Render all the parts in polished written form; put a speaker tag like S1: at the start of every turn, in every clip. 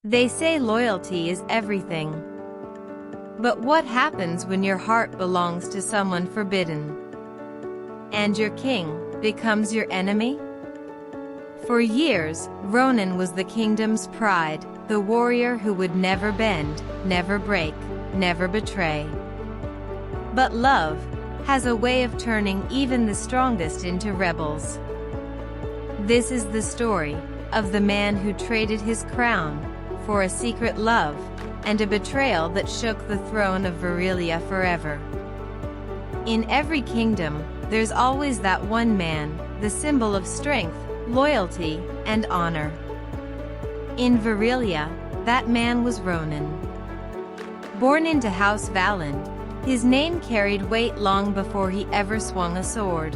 S1: They say loyalty is everything. But what happens when your heart belongs to someone forbidden? And your king becomes your enemy? For years, Ronan was the kingdom's pride, the warrior who would never bend, never break, never betray. But love has a way of turning even the strongest into rebels. This is the story of the man who traded his crown for a secret love and a betrayal that shook the throne of Virelia forever. In every kingdom, there's always that one man, the symbol of strength, loyalty, and honor. In Virelia, that man was Ronan. Born into House Valen, his name carried weight long before he ever swung a sword.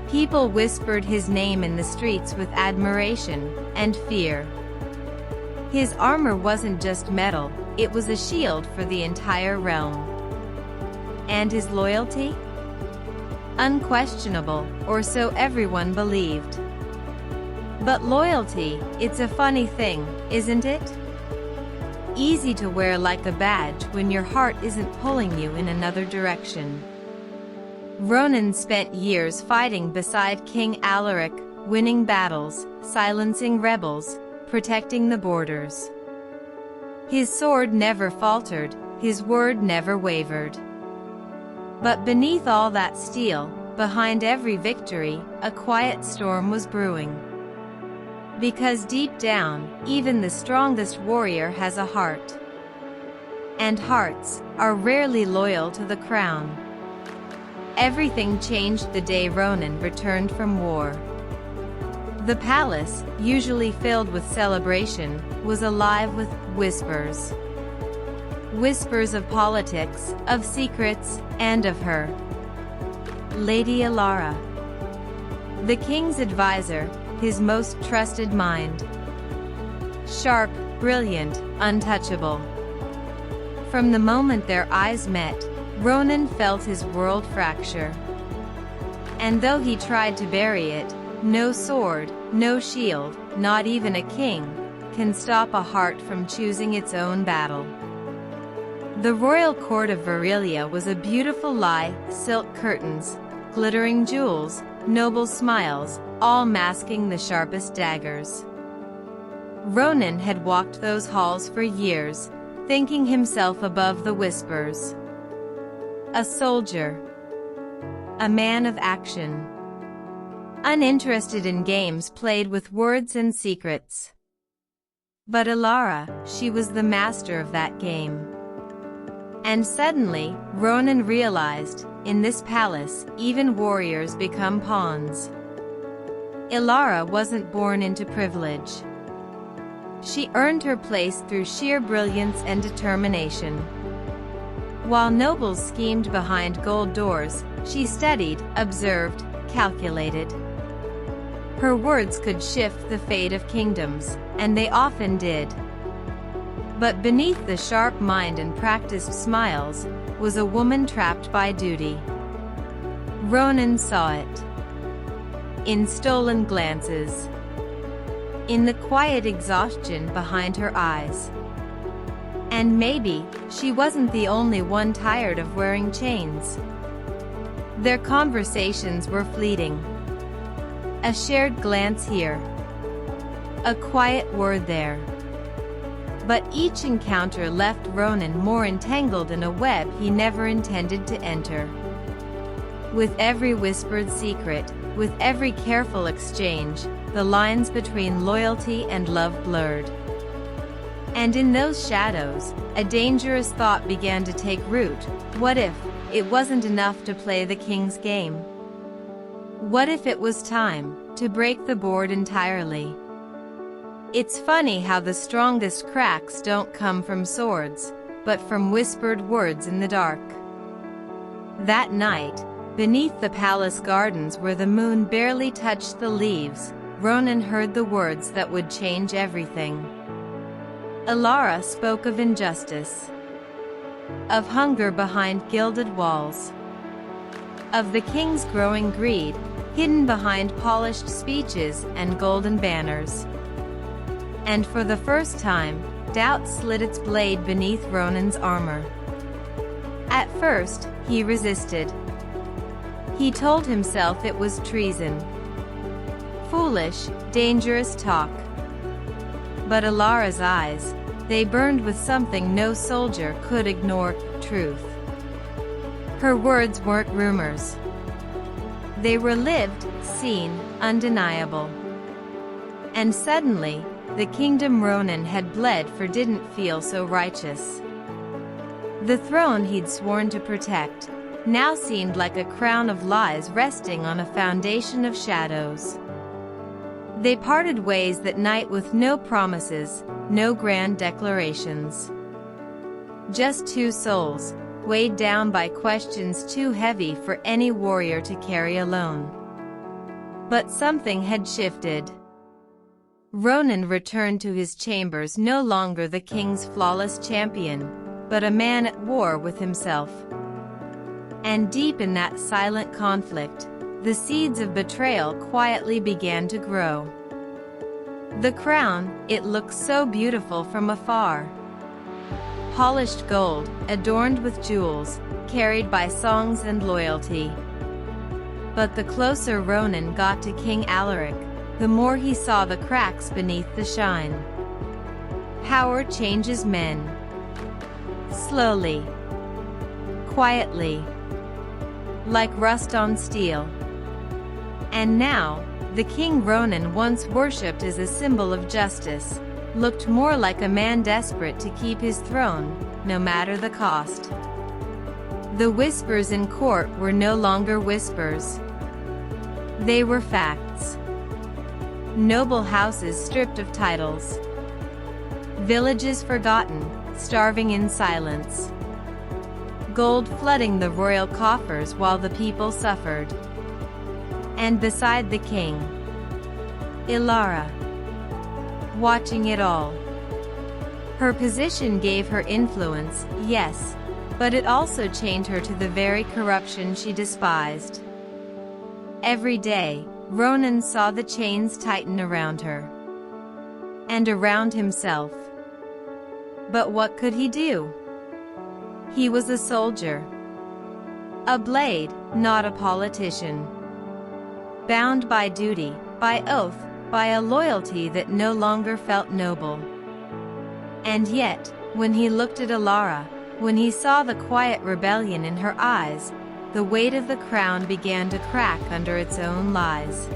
S1: People whispered his name in the streets with admiration and fear. His armor wasn't just metal, it was a shield for the entire realm. And his loyalty? Unquestionable, or so everyone believed. But loyalty, it's a funny thing, isn't it? Easy to wear like a badge when your heart isn't pulling you in another direction. Ronan spent years fighting beside King Alaric, winning battles, silencing rebels, protecting the borders. His sword never faltered, his word never wavered. But beneath all that steel, behind every victory, a quiet storm was brewing. Because deep down, even the strongest warrior has a heart. And hearts are rarely loyal to the crown. Everything changed the day Ronan returned from war. The palace, usually filled with celebration, was alive with whispers. Whispers of politics, of secrets, and of her. Lady Elara. The king's advisor, his most trusted mind. Sharp, brilliant, untouchable. From the moment their eyes met, Ronan felt his world fracture. And though he tried to bury it, no sword, no shield, not even a king, can stop a heart from choosing its own battle. The royal court of Virelia was a beautiful lie, silk curtains, glittering jewels, noble smiles, all masking the sharpest daggers. Ronan had walked those halls for years, thinking himself above the whispers. A soldier. A man of action. Uninterested in games played with words and secrets. But Elara, she was the master of that game. And suddenly, Ronan realized, in this palace, even warriors become pawns. Elara wasn't born into privilege. She earned her place through sheer brilliance and determination. While nobles schemed behind gold doors, she studied, observed, calculated. Her words could shift the fate of kingdoms, and they often did. But beneath the sharp mind and practiced smiles, was a woman trapped by duty. Ronan saw it. In stolen glances. In the quiet exhaustion behind her eyes. And maybe, she wasn't the only one tired of wearing chains. Their conversations were fleeting. A shared glance here. A quiet word there. But each encounter left Ronan more entangled in a web he never intended to enter. With every whispered secret, with every careful exchange, the lines between loyalty and love blurred. And in those shadows, a dangerous thought began to take root. What if it wasn't enough to play the king's game? What if it was time to break the board entirely? It's funny how the strongest cracks don't come from swords, but from whispered words in the dark. That night, beneath the palace gardens where the moon barely touched the leaves, Ronan heard the words that would change everything. Elara spoke of injustice. Of hunger behind gilded walls. Of the king's growing greed, hidden behind polished speeches and golden banners. And for the first time, doubt slid its blade beneath Ronan's armor. At first, he resisted. He told himself it was treason. Foolish, dangerous talk. But Elara's eyes, they burned with something no soldier could ignore: truth. Her words weren't rumors. They were lived, seen, undeniable. And suddenly, the kingdom Ronan had bled for didn't feel so righteous. The throne he'd sworn to protect now seemed like a crown of lies resting on a foundation of shadows. They parted ways that night with no promises, no grand declarations. Just two souls, weighed down by questions too heavy for any warrior to carry alone. But something had shifted. Ronan returned to his chambers no longer the king's flawless champion, but a man at war with himself. And deep in that silent conflict, the seeds of betrayal quietly began to grow. The crown, it looked so beautiful from afar. Polished gold, adorned with jewels, carried by songs and loyalty. But the closer Ronan got to King Alaric, the more he saw the cracks beneath the shine. Power changes men. Slowly. Quietly. Like rust on steel. And now, the king Ronan once worshipped as a symbol of justice, looked more like a man desperate to keep his throne, no matter the cost. The whispers in court were no longer whispers. They were facts. Noble houses stripped of titles. Villages forgotten, starving in silence. Gold flooding the royal coffers while the people suffered. And beside the king, Elara, watching it all. Her position gave her influence, yes, but it also chained her to the very corruption she despised. Every day, Ronan saw the chains tighten around her. And around himself. But what could he do? He was a soldier. A blade, not a politician. Bound by duty, by oath, by a loyalty that no longer felt noble. And yet, when he looked at Elara, when he saw the quiet rebellion in her eyes, the weight of the crown began to crack under its own lies.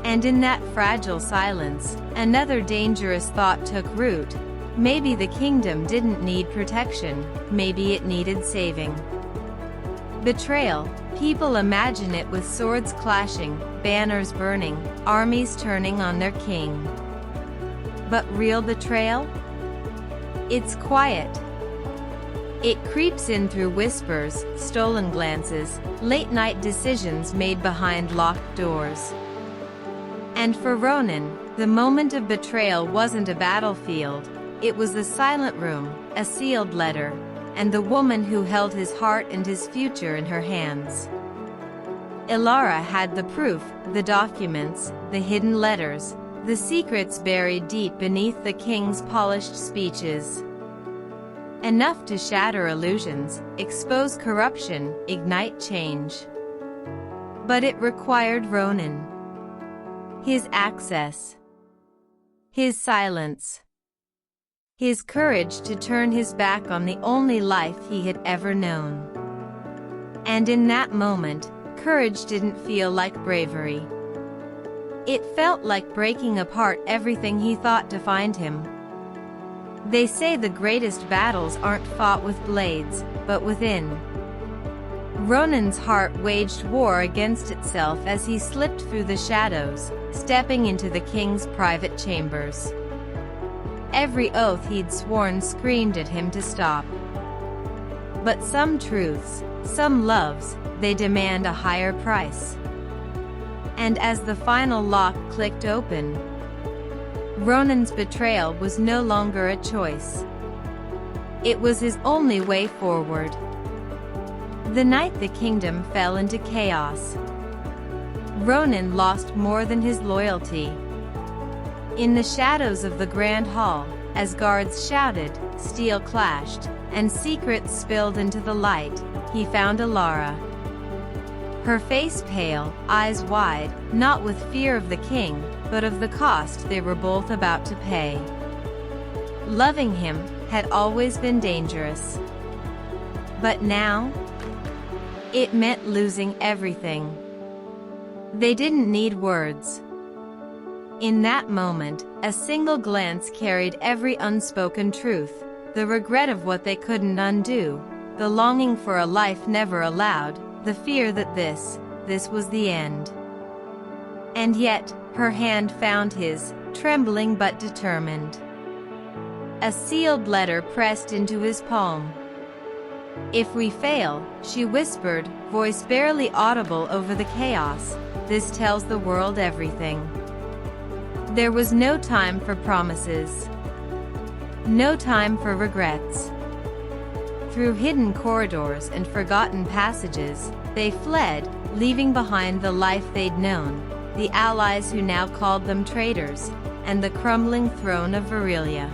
S1: And in that fragile silence, another dangerous thought took root. Maybe the kingdom didn't need protection, maybe it needed saving. Betrayal, people imagine it with swords clashing, banners burning, armies turning on their king. But real betrayal? It's quiet. It creeps in through whispers, stolen glances, late-night decisions made behind locked doors. And for Ronan, the moment of betrayal wasn't a battlefield, it was a silent room, a sealed letter, and the woman who held his heart and his future in her hands. Elara had the proof, the documents, the hidden letters, the secrets buried deep beneath the king's polished speeches. Enough to shatter illusions, expose corruption, ignite change. But it required Ronan. His access. His silence. His courage to turn his back on the only life he had ever known. And in that moment, courage didn't feel like bravery. It felt like breaking apart everything he thought defined him. They say the greatest battles aren't fought with blades, but within. Ronan's heart waged war against itself as he slipped through the shadows, stepping into the king's private chambers. Every oath he'd sworn screamed at him to stop. But some truths, some loves, they demand a higher price. And as the final lock clicked open, Ronan's betrayal was no longer a choice. It was his only way forward. The night the kingdom fell into chaos, Ronan lost more than his loyalty. In the shadows of the grand hall, as guards shouted, steel clashed, and secrets spilled into the light, he found Elara. Her face pale, eyes wide, not with fear of the king, but of the cost they were both about to pay. Loving him had always been dangerous. But now, it meant losing everything. They didn't need words. In that moment, a single glance carried every unspoken truth, the regret of what they couldn't undo, the longing for a life never allowed, the fear that this was the end. And yet, her hand found his, trembling but determined. A sealed letter pressed into his palm. "If we fail," she whispered, voice barely audible over the chaos, "this tells the world everything." There was no time for promises. No time for regrets. Through hidden corridors and forgotten passages, they fled, leaving behind the life they'd known, the allies who now called them traitors, and the crumbling throne of Virelia.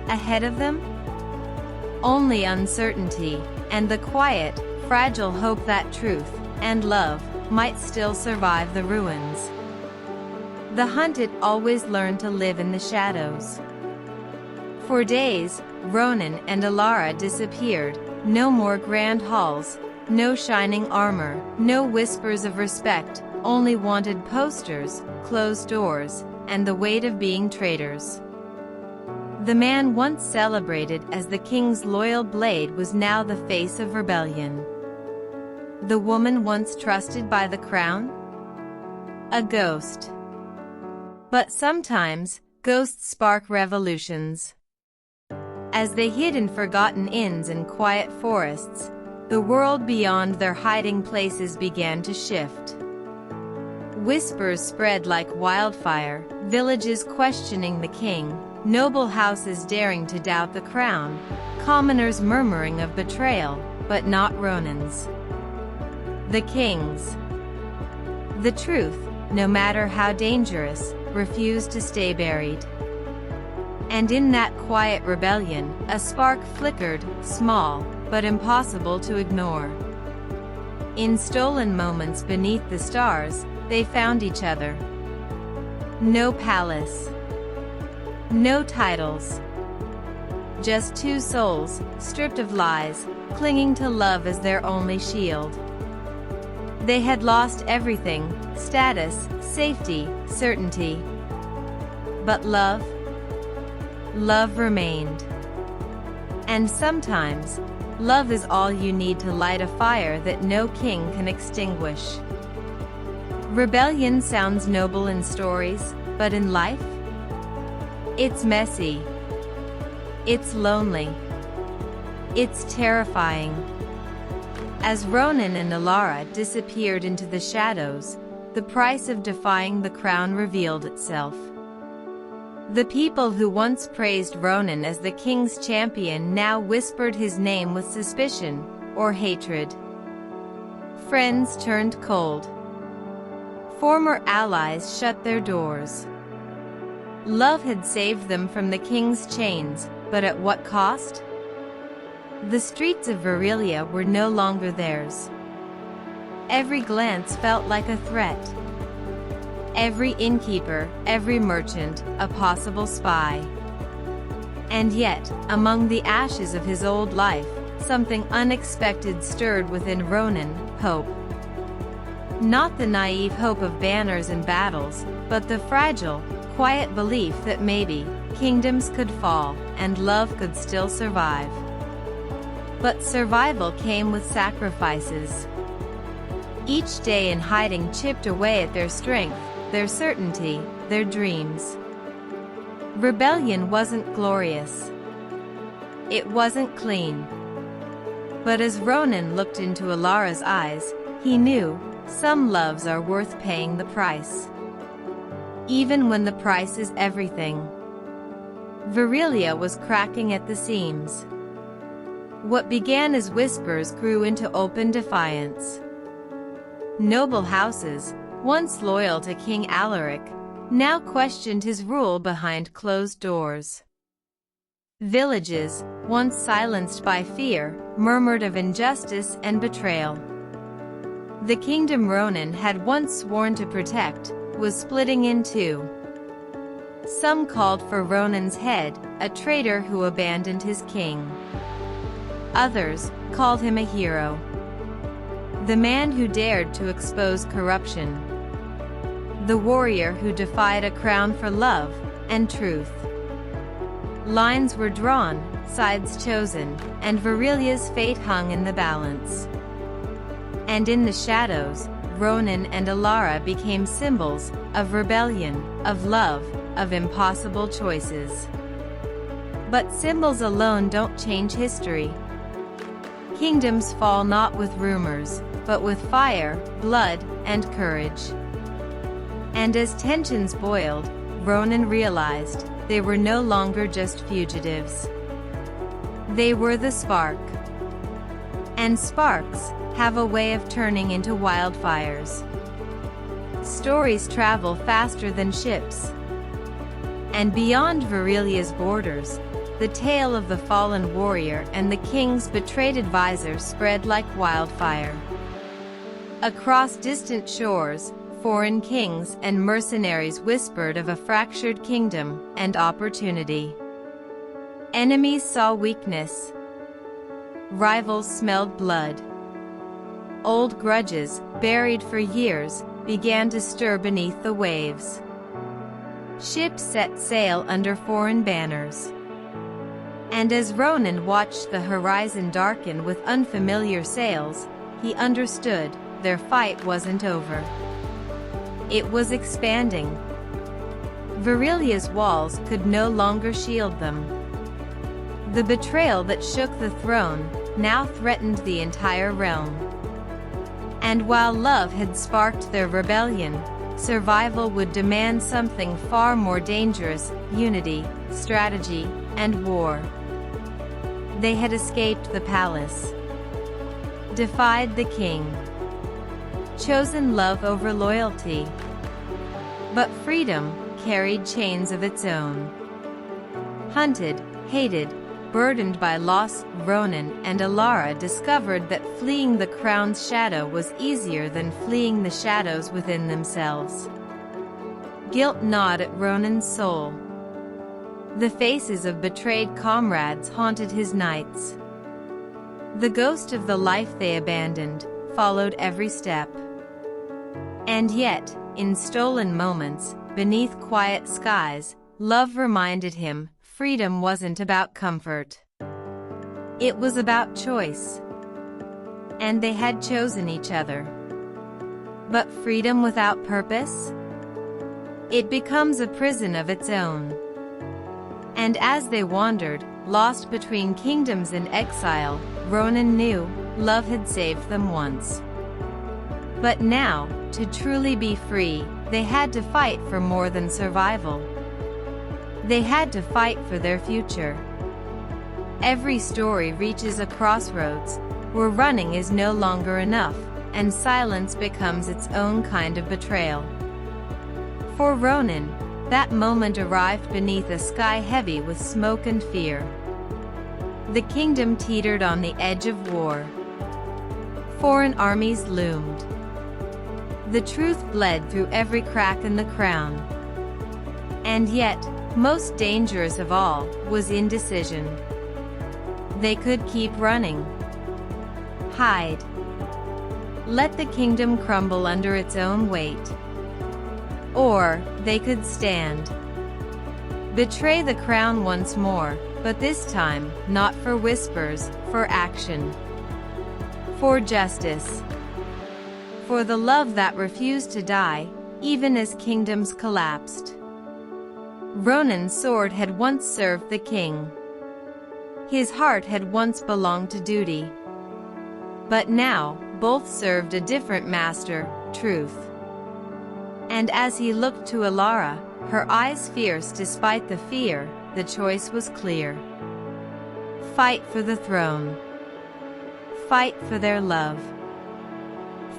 S1: Ahead of them? Only uncertainty, and the quiet, fragile hope that truth, and love, might still survive the ruins. The hunted always learned to live in the shadows. For days, Ronan and Elara disappeared, no more grand halls, no shining armor, no whispers of respect, only wanted posters, closed doors, and the weight of being traitors. The man once celebrated as the king's loyal blade was now the face of rebellion. The woman once trusted by the crown? A ghost. But sometimes, ghosts spark revolutions. As they hid in forgotten inns and quiet forests, the world beyond their hiding places began to shift. Whispers spread like wildfire, villages questioning the king, noble houses daring to doubt the crown, commoners murmuring of betrayal, but not Ronan's. The king's. The truth, no matter how dangerous, refused to stay buried. And in that quiet rebellion, a spark flickered, small, but impossible to ignore. In stolen moments beneath the stars, they found each other. No palace. No titles. Just two souls, stripped of lies, clinging to love as their only shield. They had lost everything, status, safety, certainty. But love? Love remained. And sometimes, love is all you need to light a fire that no king can extinguish. Rebellion sounds noble in stories, but in life? It's messy. It's lonely. It's terrifying. As Ronan and Elara disappeared into the shadows, the price of defying the crown revealed itself. The people who once praised Ronan as the king's champion now whispered his name with suspicion, or hatred. Friends turned cold. Former allies shut their doors. Love had saved them from the king's chains, but at what cost? The streets of Virelia were no longer theirs. Every glance felt like a threat. Every innkeeper, every merchant, a possible spy. And yet, among the ashes of his old life, something unexpected stirred within Ronan, hope. Not the naive hope of banners and battles, but the fragile, quiet belief that maybe, kingdoms could fall, and love could still survive. But survival came with sacrifices. Each day in hiding chipped away at their strength, their certainty, their dreams. Rebellion wasn't glorious. It wasn't clean. But as Ronan looked into Elara's eyes, he knew, some loves are worth paying the price. Even when the price is everything. Virelia was cracking at the seams. What began as whispers grew into open defiance. Noble houses, once loyal to King Alaric, now questioned his rule behind closed doors. Villages, once silenced by fear, murmured of injustice and betrayal. The kingdom Ronan had once sworn to protect was splitting in two. Some called for Ronan's head, a traitor who abandoned his king. Others called him a hero, the man who dared to expose corruption, the warrior who defied a crown for love and truth. Lines were drawn, sides chosen, and Virelia's fate hung in the balance. And in the shadows, Ronan and Elara became symbols of rebellion, of love, of impossible choices. But symbols alone don't change history. Kingdoms fall not with rumors, but with fire, blood, and courage. And as tensions boiled, Ronan realized they were no longer just fugitives. They were the spark. And sparks have a way of turning into wildfires. Stories travel faster than ships. And beyond Virelia's borders, the tale of the fallen warrior and the king's betrayed advisor spread like wildfire. Across distant shores, foreign kings and mercenaries whispered of a fractured kingdom and opportunity. Enemies saw weakness. Rivals smelled blood. Old grudges, buried for years, began to stir beneath the waves. Ships set sail under foreign banners. And as Ronan watched the horizon darken with unfamiliar sails, he understood their fight wasn't over. It was expanding. Virelia's walls could no longer shield them. The betrayal that shook the throne now threatened the entire realm. And while love had sparked their rebellion, survival would demand something far more dangerous: unity, strategy, and war. They had escaped the palace, defied the king, chosen love over loyalty. But freedom carried chains of its own. Hunted, hated, burdened by loss, Ronan and Elara discovered that fleeing the crown's shadow was easier than fleeing the shadows within themselves. Guilt gnawed at Ronan's soul. The faces of betrayed comrades haunted his nights. The ghost of the life they abandoned followed every step. And yet, in stolen moments, beneath quiet skies, love reminded him freedom wasn't about comfort. It was about choice. And they had chosen each other. But freedom without purpose? It becomes a prison of its own. And as they wandered, lost between kingdoms and exile, Ronan knew love had saved them once. But now, to truly be free, they had to fight for more than survival. They had to fight for their future. Every story reaches a crossroads, where running is no longer enough, and silence becomes its own kind of betrayal. For Ronan, that moment arrived beneath a sky heavy with smoke and fear. The kingdom teetered on the edge of war. Foreign armies loomed. The truth bled through every crack in the crown. And yet, most dangerous of all was indecision. They could keep running, hide, let the kingdom crumble under its own weight. Or they could stand, betray the crown once more, but this time, not for whispers, for action, for justice, for the love that refused to die, even as kingdoms collapsed. Ronan's sword had once served the king. His heart had once belonged to duty. But now, both served a different master, truth. And as he looked to Elara, her eyes fierce despite the fear, the choice was clear. Fight for the throne. Fight for their love.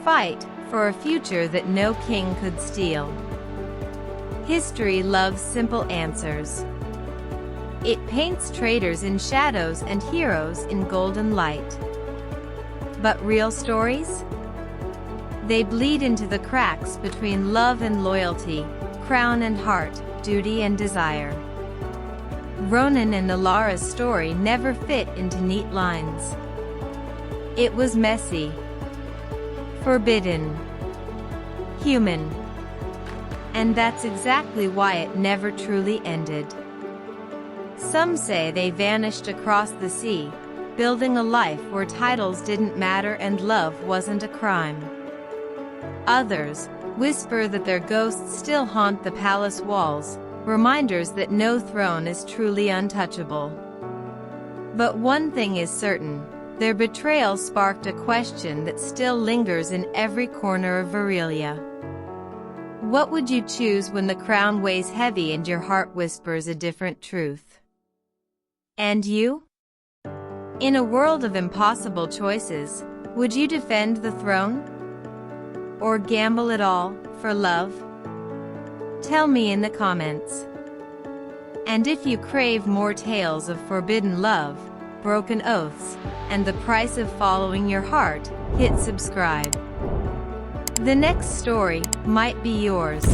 S1: Fight for a future that no king could steal. History loves simple answers. It paints traitors in shadows and heroes in golden light. But real stories? They bleed into the cracks between love and loyalty, crown and heart, duty and desire. Ronan and Elara's story never fit into neat lines. It was messy, forbidden, human. And that's exactly why it never truly ended. Some say they vanished across the sea, building a life where titles didn't matter and love wasn't a crime. Others whisper that their ghosts still haunt the palace walls, reminders that no throne is truly untouchable. But one thing is certain, their betrayal sparked a question that still lingers in every corner of Virelia. What would you choose when the crown weighs heavy and your heart whispers a different truth? And you? In a world of impossible choices, would you defend the throne? Or gamble it all for love? Tell me in the comments. And if you crave more tales of forbidden love, broken oaths, and the price of following your heart, hit subscribe. The next story might be yours.